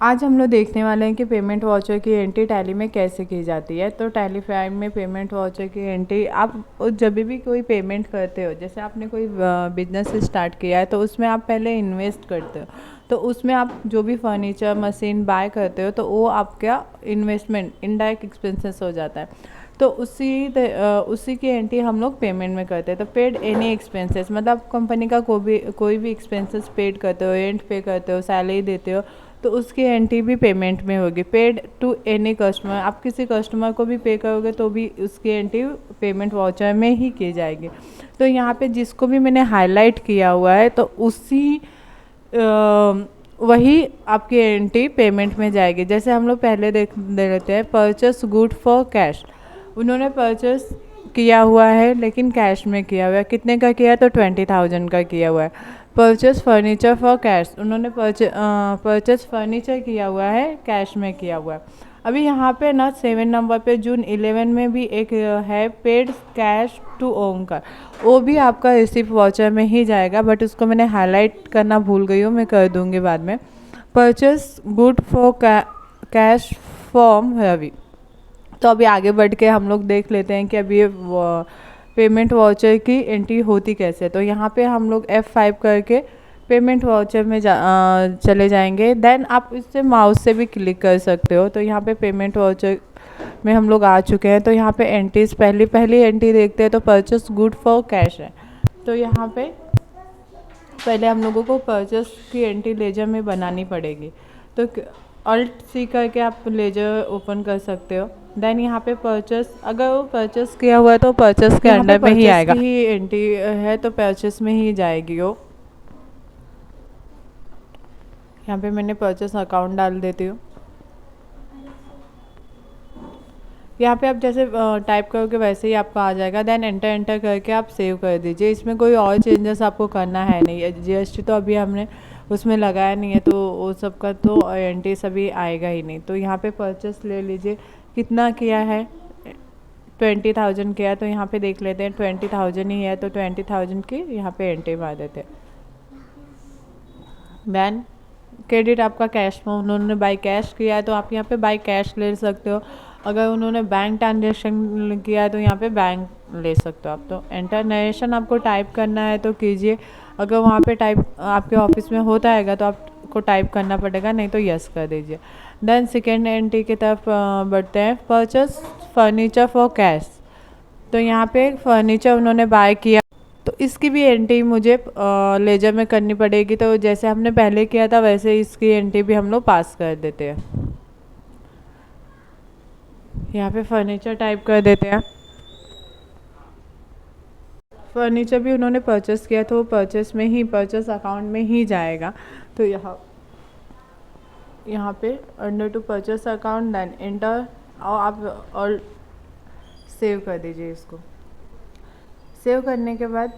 आज हम लोग देखने वाले हैं कि पेमेंट वाउचर की एंट्री टैली में कैसे की जाती है। तो टैली फाइव में पेमेंट वाउचर की एंट्री आप जब भी कोई पेमेंट करते हो, जैसे आपने कोई बिजनेस स्टार्ट किया है तो उसमें आप पहले इन्वेस्ट करते हो, तो उसमें आप जो भी फर्नीचर मशीन बाय करते हो तो वो आपका इन्वेस्टमेंट इनडायरेक्ट एक्सपेंसेस हो जाता है। तो उसी की एंट्री हम लोग पेमेंट में करते हैं। तो पेड एनी एक्सपेंसेस मतलब कंपनी का कोई भी एक्सपेंसेस पेड करते हो, रेंट पे करते हो, सैलरी देते हो, तो उसकी एंट्री भी पेमेंट में होगी। पेड टू एनी कस्टमर, आप किसी कस्टमर को भी पे करोगे तो भी उसकी एंट्री पेमेंट वाउचर में ही की जाएगी। तो यहाँ पे जिसको भी मैंने हाईलाइट किया हुआ है तो वही आपकी एंट्री पेमेंट में जाएगी। जैसे हम लोग पहले दे लेते हैं परचेस गुड फॉर कैश। उन्होंने परचेस किया हुआ है लेकिन कैश में किया हुआ है। कितने का किया है? तो 20,000 का किया हुआ है। परचेस फर्नीचर फॉर कैश, उन्होंने परचेस फर्नीचर किया हुआ है, कैश में किया हुआ है। अभी यहाँ पे ना 7 नंबर पे जून 11 में भी एक है पेड कैश टू ओमकार, वो भी आपका रिसिप्ट वाउचर में ही जाएगा, बट उसको मैंने हाईलाइट करना भूल गई हूँ, मैं कर दूँगी बाद में। Purchase good for cash from Ravi. तो अभी आगे बढ़ के हम लोग देख लेते हैं कि अभी ये पेमेंट वाउचर की एंट्री होती कैसे। तो यहाँ पे हम लोग F5 करके पेमेंट वाउचर में चले जाएंगे। देन आप इससे माउस से भी क्लिक कर सकते हो। तो यहाँ पे पेमेंट वाउचर में हम लोग आ चुके हैं। तो यहाँ पे एंट्रीज पहली एंट्री देखते हैं तो परचेस गुड फॉर कैश है। तो यहाँ पे पहले हम लोगों को परचेस की एंट्री लेजर में बनानी पड़ेगी। तो अल्ट सी करके आप लेजर ओपन कर सकते हो। देन यहाँ पे परचेस, अगर वो परचेस किया हुआ है तो परचेस के अंडर में ही आएगा। ही एंट्री है तो परचेस में ही जाएगी वो। यहाँ पे मैंने परचेस अकाउंट डाल देती हूँ। यहाँ पे आप जैसे टाइप करोगे वैसे ही आपका आ जाएगा। देन एंटर करके आप सेव कर दीजिए। इसमें कोई और चेंजेस आपको करना है नहीं। जीएसटी तो अभी हमने उसमें लगाया नहीं है, तो वो सब का तो एंट्री सभी आएगा ही नहीं। तो यहाँ पे परचेस ले लीजिए। कितना किया है? 20,000 किया, तो यहाँ पे देख लेते हैं 20,000 ही है, तो 20,000 की यहाँ पे एंट्री मार देते हैं। देन क्रेडिट आपका कैश में, उन्होंने बाय कैश किया है तो आप यहाँ पे बाय कैश ले सकते हो। अगर उन्होंने बैंक ट्रांजेक्शन किया है तो यहाँ पे बैंक ले सकते हो आप। तो इंटरनेशन आपको टाइप करना है तो कीजिए। अगर वहाँ पे टाइप आपके ऑफिस में होता है तो आपको टाइप करना पड़ेगा, नहीं तो यस कर दीजिए। देन सेकेंड एंट्री की तरफ बढ़ते हैं। Purchase furniture for cash. तो यहाँ पे फर्नीचर उन्होंने बाय किया तो इसकी भी एंट्री मुझे लेजर में करनी पड़ेगी। तो जैसे हमने पहले किया था वैसे इसकी एंट्री भी हम लोग पास कर देते हैं। यहाँ पे फर्नीचर टाइप कर देते हैं। फर्नीचर भी उन्होंने परचेस किया तो वो परचेस में ही, परचेस अकाउंट में ही जाएगा। तो यहाँ पे under to purchase account, then enter, और आप और सेव कर दीजिए इसको। सेव करने के बाद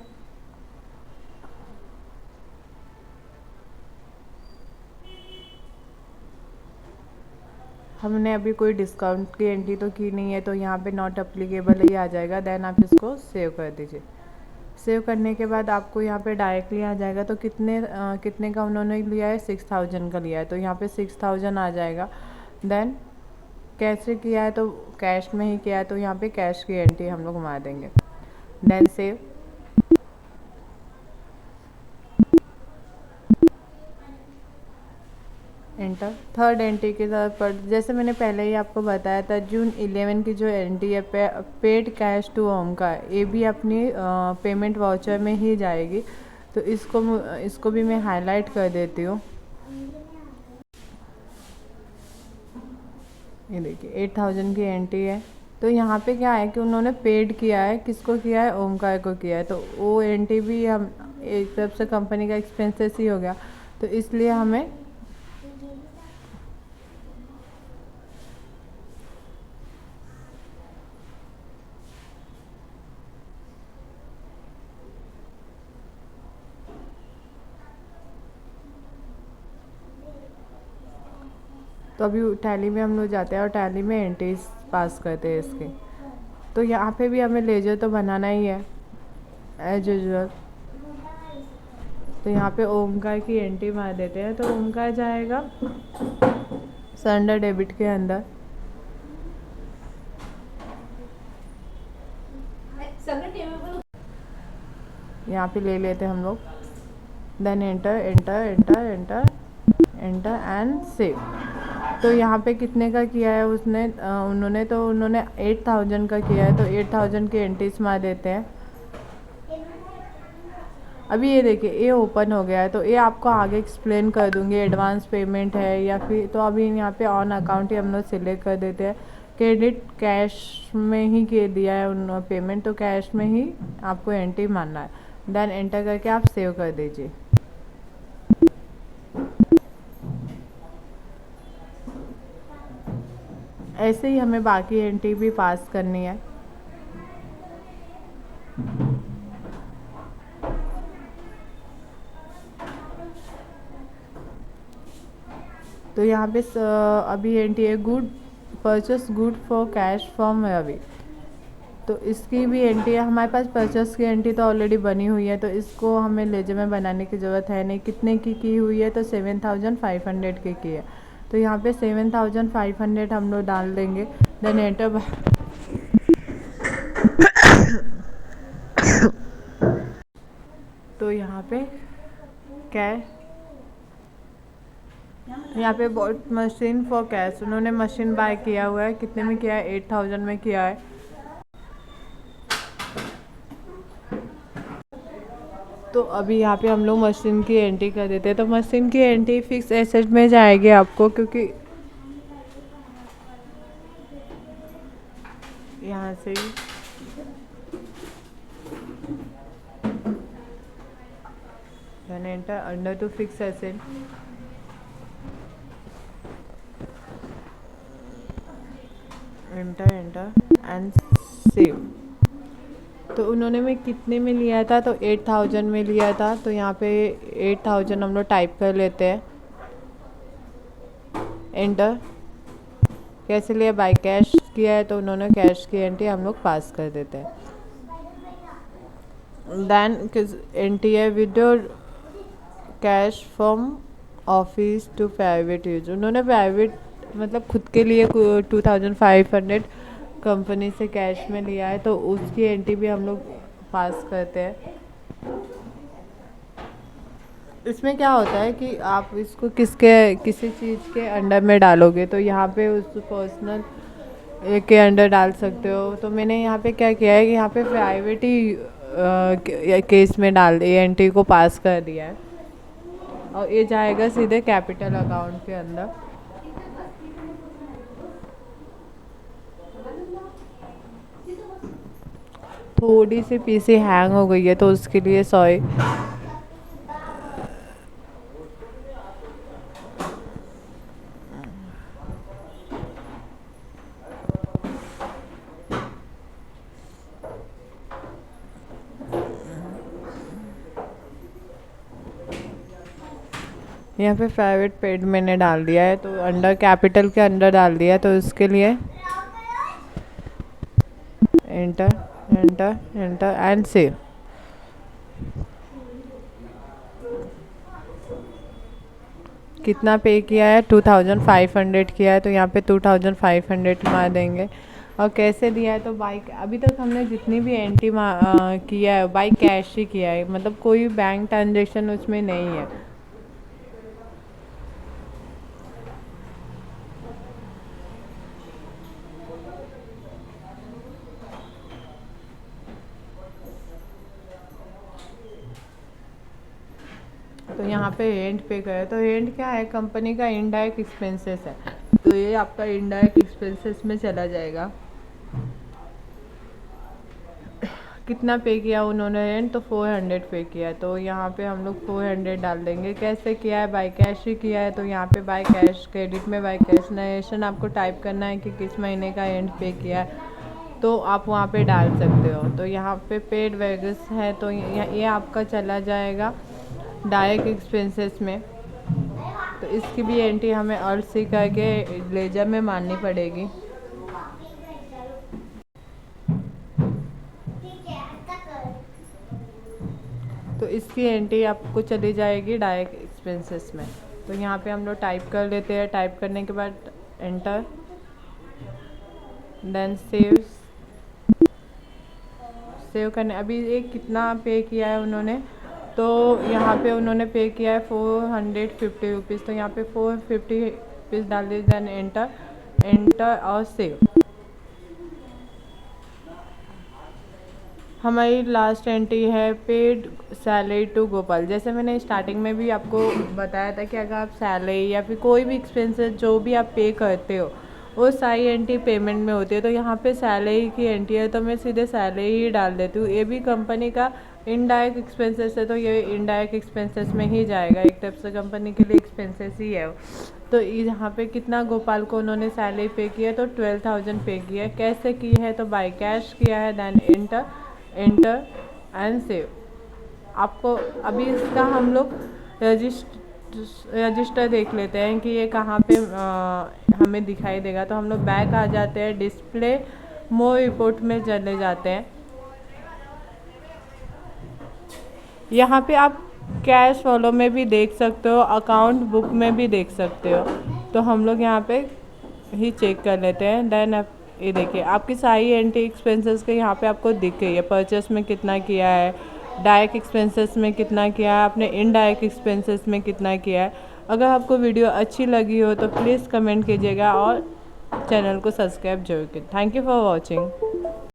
हमने अभी कोई डिस्काउंट की एंट्री तो की नहीं है, तो यहाँ पे नॉट अप्लीकेबल ही आ जाएगा। देन आप इसको सेव कर दीजिए। सेव करने के बाद आपको यहाँ पे डायरेक्टली आ जाएगा। तो कितने का उन्होंने लिया है? 6,000 का लिया है, तो यहाँ पे 6,000 आ जाएगा। देन कैसे किया है? तो कैश में ही किया है, तो यहाँ पे कैश की एंट्री हम लोग मार देंगे। Then save. Enter. Third entry के साथ पर जैसे मैंने पहले ही आपको बताया था, जून 11 की जो एंट्री है पेड कैश टू होम का, ये भी अपनी पेमेंट वाउचर में ही जाएगी। तो इसको भी मैं हाईलाइट कर देती हूँ। ये देखिए 8,000 की एंट्री है। तो यहाँ पे क्या है कि उन्होंने पेड किया है, किसको किया है? ओमकार को किया है। तो वो एंट्री भी हम एक तरफ से कंपनी का एक्सपेंसेस ही हो गया, तो इसलिए हमें तो अभी टैली में हम लोग जाते हैं और टैली में एंट्रीज पास करते हैं इसके। तो यहाँ पे भी हमें लेजर तो बनाना ही है एज यूजल। तो यहाँ पे ओमकार की एंट्री मार देते हैं, तो ओमकार जाएगा सरेंडर डेबिट के अंदर यहाँ पे ले लेते हम लोग, then enter enter enter enter enter and save. तो यहाँ पे कितने का किया है उन्होंने 8000 का किया है, तो 8000 की एंट्रीज मार देते हैं। अभी ये देखिए ये ओपन हो गया है, तो ये आपको आगे एक्सप्लेन कर दूंगी एडवांस पेमेंट है या फिर, तो अभी यहाँ पे ऑन अकाउंट ही हम लोग सिलेक्ट कर देते हैं। क्रेडिट कैश में ही के दिया है उन पेमेंट, तो कैश में ही आपको एंट्री मारना है, देन एंटर करके आप सेव कर दीजिए। ऐसे ही हमें बाकी एंट्री भी पास करनी है। तो यहाँ पे अभी एंट्री है good purchase good for cash from Ravi, तो इसकी भी एंट्री है। हमारे पास परचेस की एंट्री तो ऑलरेडी बनी हुई है, तो इसको हमें लेजर में बनाने की ज़रूरत है नहीं। कितने की हुई है, तो 7500 की है, तो यहाँ पे 7500 हम लोग डाल देंगे, देन एंटर। तो यहाँ पे कैश, यहाँ पे बॉट मशीन फॉर कैश, उन्होंने मशीन बाय किया हुआ है, कितने में किया है, 8000 में किया है। तो अभी यहाँ पे हम लोग मशीन की एंट्री कर देते हैं। तो मशीन की एंट्री फिक्स एसेट में जाएगी आपको, क्योंकि यहाँ से ही then enter under to fix asset, enter enter and save. तो उन्होंने में कितने में लिया था, तो 8000 में लिया था, तो यहाँ पे 8000 हम लोग टाइप कर लेते हैं, एंटर। कैसे लिया, बाय कैश किया है, तो उन्होंने कैश की एंट्री हम लोग पास कर देते हैं। देन एंट्री है withdraw cash from office to private use, उन्होंने प्राइवेट मतलब खुद के लिए 2500 कंपनी से कैश में लिया है, तो उसकी एंट्री भी हम लोग पास करते हैं। इसमें क्या होता है कि आप इसको किसी चीज़ के अंडर में डालोगे, तो यहाँ पे उस पर्सनल के अंडर डाल सकते हो। तो मैंने यहाँ पे क्या किया है कि यहाँ पे प्राइवेट ही केस में डाल दिया, एंट्री को पास कर दिया है, और ये जाएगा सीधे कैपिटल अकाउंट के अंदर। थोड़ी सी पीसी हैंग हो गई है, तो उसके लिए सॉरी। यहाँ पे प्राइवेट पेड मैंने डाल दिया है, तो अंडर कैपिटल के अंदर डाल दिया, तो इसके लिए enter enter enter and save. कितना पे किया है, 2500 किया है, तो यहाँ पे 2500 मार देंगे। और कैसे दिया है, तो बाई, अभी तक हमने जितनी भी एंट्री किया है बाई कैश ही किया है, मतलब कोई बैंक ट्रांजेक्शन उसमें नहीं है। तो यहाँ पे रेंट पे करे, तो रेंट क्या है, कंपनी का इनडायरेक्ट एक्सपेंसेस है, तो ये आपका इनडायरेक्ट एक्सपेंसेस में चला जाएगा। कितना पे किया उन्होंने रेंट, तो 400 पे किया है, तो यहाँ पे हम लोग 400 डाल देंगे। कैसे किया है, बाय कैश ही किया है, तो यहाँ पे बाय कैश, क्रेडिट में बाय कैश नरेशन आपको टाइप करना है कि किस महीने का एंड पे किया है, तो आप वहाँ पे डाल सकते हो। तो यहाँ पे पेड वेगस है, तो ये आपका चला जाएगा डायरेक्ट एक्सपेंसेस में, तो इसकी भी एंट्री हमें अर्ज सी करके लेजर में माननी पड़ेगी। तो इसकी एंट्री आपको चली जाएगी डायरेक्ट एक्सपेंसेस में। तो यहाँ पे हम लोग टाइप कर लेते हैं, टाइप करने के बाद एंटर, देन सेव करने। अभी एक कितना पे किया है उन्होंने, तो यहाँ पे उन्होंने पे किया है 450 रुपीज़, तो यहाँ पे 450 डाल दीजिए, देन एंटर और सेव। हमारी लास्ट एंट्री है पेड सैलरी टू गोपाल। जैसे मैंने स्टार्टिंग में भी आपको बताया था कि अगर आप सैलरी या फिर कोई भी एक्सपेंसेस जो भी आप पे करते हो वो सारी एंट्री पेमेंट में होती है। तो यहाँ पे सैलरी की एंट्री है तो मैं सीधे सैलरी ही डाल देती हूँ। ये भी कंपनी का इनडायरेक्ट एक्सपेंसेस है, तो ये इनडायरेक्ट एक्सपेंसेस में ही जाएगा, एक टाइप से कंपनी के लिए एक्सपेंसेस ही है। तो यहाँ पे कितना गोपाल को उन्होंने सैलरी पे किया, तो 12,000 पे किया है। कैसे की है, तो बाय कैश किया है, देन एंटर एंड सेव। आपको अभी इसका हम लोग रजिस्टर देख लेते हैं कि ये कहाँ पे हमें दिखाई देगा। तो हम लोग बैक आ जाते हैं, डिस्प्ले मोर रिपोर्ट में चले जाते हैं। यहाँ पे आप कैश फॉलो में भी देख सकते हो, अकाउंट बुक में भी देख सकते हो। तो हम लोग यहाँ पे ही चेक कर लेते हैं। देन आप ये देखिए आपकी सारी एंट्री एक्सपेंसेस के यहाँ पे आपको दिख गई है। परचेस में कितना किया है, डायरेक्ट एक्सपेंसेस में कितना किया है, आपने इनडायरेक्ट एक्सपेंसेस में कितना किया है। अगर आपको वीडियो अच्छी लगी हो तो प्लीज़ कमेंट कीजिएगा और चैनल को सब्सक्राइब जरूर कीजिए। Thank you for watching.